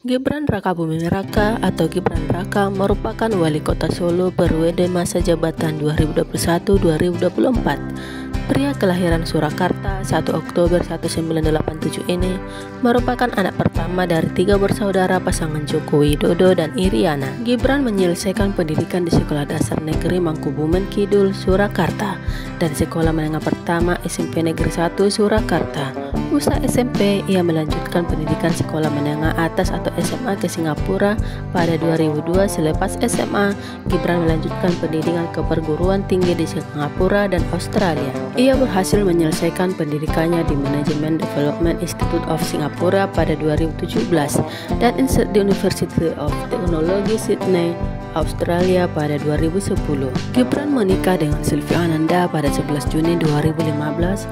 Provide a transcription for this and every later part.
Gibran Rakabuming Raka atau Gibran Raka merupakan wali kota Solo periode masa jabatan 2021-2024. Pria kelahiran Surakarta 1 Oktober 1987 ini merupakan anak pertama dari 3 bersaudara pasangan Joko Widodo dan Iriana. Gibran menyelesaikan pendidikan di Sekolah Dasar Negeri Mangkubumen Kidul, Surakarta dan Sekolah Menengah Pertama SMP Negeri 1 Surakarta. Usai SMP, ia melanjutkan pendidikan sekolah menengah atas atau SMA ke Singapura pada 2002. Selepas SMA, Gibran melanjutkan pendidikan ke perguruan tinggi di Singapura dan Australia. Ia berhasil menyelesaikan pendidikannya di Management Development Institute of Singapura pada 2017 dan di University of Technology Sydney, Australia pada 2010. Gibran menikah dengan Sylvie Ananda pada 11 Juni 2015.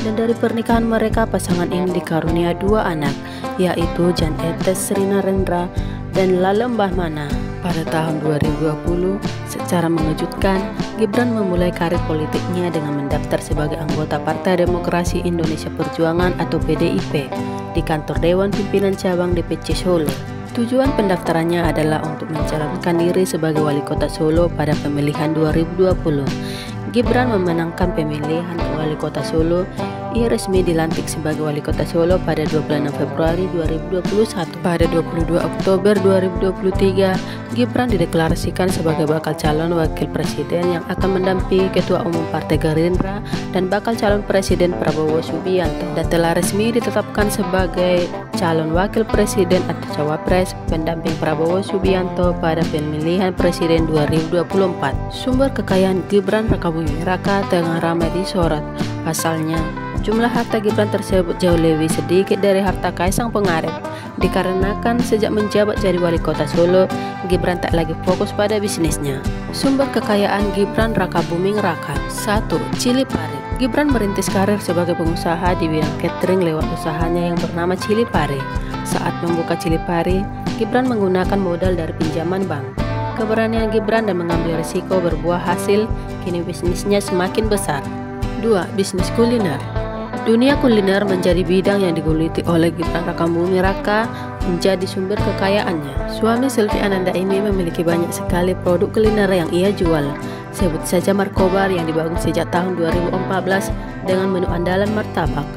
Dan dari pernikahan mereka, pasangan ini dikarunia 2 anak, yaitu Jan Etes Srinarendra dan Lalembah Mana. Pada tahun 2020, secara mengejutkan, Gibran memulai karir politiknya dengan mendaftar sebagai anggota Partai Demokrasi Indonesia Perjuangan atau PDIP di kantor Dewan Pimpinan Cabang DPC Solo. Tujuan pendaftarannya adalah untuk mencalonkan diri sebagai wali kota Solo pada pemilihan 2020. Gibran memenangkan pemilihan wali kota Solo. Ia resmi dilantik sebagai wali kota Solo pada 26 Februari 2021. Pada 22 Oktober 2023, Gibran dideklarasikan sebagai bakal calon wakil presiden yang akan mendampingi Ketua Umum Partai Gerindra dan bakal calon presiden Prabowo Subianto, dan telah resmi ditetapkan sebagai calon wakil presiden atau cawapres pendamping Prabowo Subianto pada pemilihan presiden 2024. Sumber kekayaan Gibran Rakabuming Raka tengah ramai disorot. Pasalnya, jumlah harta Gibran tersebut jauh lebih sedikit dari harta Kaisang Pangarep, dikarenakan sejak menjabat jadi wali kota Solo, Gibran tak lagi fokus pada bisnisnya. Sumber kekayaan Gibran Rakabuming Raka. 1. Chili Pare. Gibran merintis karir sebagai pengusaha di bidang catering lewat usahanya yang bernama Chili Pare. Saat membuka Chili Pare, Gibran menggunakan modal dari pinjaman bank. Keberanian Gibran dan mengambil risiko berbuah hasil, kini bisnisnya semakin besar. 2. Bisnis kuliner. Dunia kuliner menjadi bidang yang digeluti oleh Gibran Rakabuming Raka, menjadi sumber kekayaannya. Suami Sylvie Ananda ini memiliki banyak sekali produk kuliner yang ia jual. Sebut saja Markobar yang dibangun sejak tahun 2014 dengan menu andalan martabak.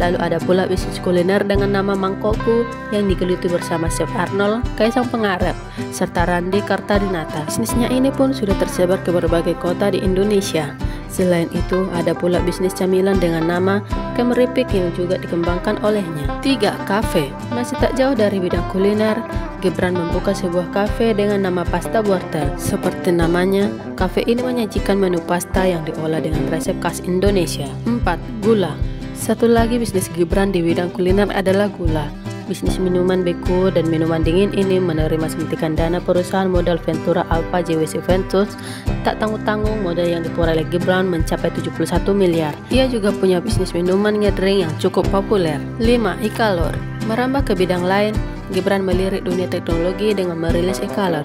Lalu ada pula bisnis kuliner dengan nama Mangkokku yang digeluti bersama Chef Arnold, Kaisang Pangarep, serta Randi Kartadinata. Bisnisnya ini pun sudah tersebar ke berbagai kota di Indonesia. Selain itu, ada pula bisnis camilan dengan nama Kemeripik yang juga dikembangkan olehnya. 3. Kafe. Masih tak jauh dari bidang kuliner, Gibran membuka sebuah kafe dengan nama Pasta Wortel. Seperti namanya, kafe ini menyajikan menu pasta yang diolah dengan resep khas Indonesia. 4. Gula. Satu lagi bisnis Gibran di bidang kuliner adalah gula. Bisnis minuman beku dan minuman dingin ini menerima suntikan dana perusahaan modal Ventura Alpha JWC Ventures. Tak tanggung-tanggung, modal yang diperoleh Gibran mencapai 71 miliar. Ia juga punya bisnis minuman ngedrink yang cukup populer. 5. E-color. Merambah ke bidang lain, Gibran melirik dunia teknologi dengan merilis e-color.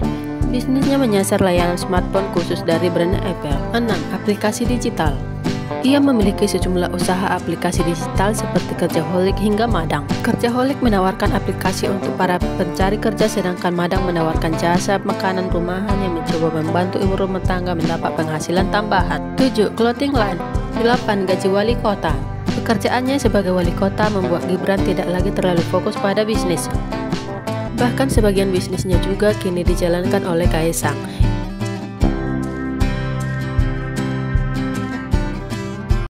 Bisnisnya menyasar layanan smartphone khusus dari brand Apple. 6. Aplikasi digital. Ia memiliki sejumlah usaha aplikasi digital seperti Kerjaholic hingga Madang. Kerjaholic menawarkan aplikasi untuk para pencari kerja, sedangkan Madang menawarkan jasa makanan rumahan yang mencoba membantu ibu rumah tangga mendapat penghasilan tambahan. 7. Clothing line. 8. Gaji wali kota. Pekerjaannya sebagai wali kota membuat Gibran tidak lagi terlalu fokus pada bisnis. Bahkan sebagian bisnisnya juga kini dijalankan oleh Kaisang.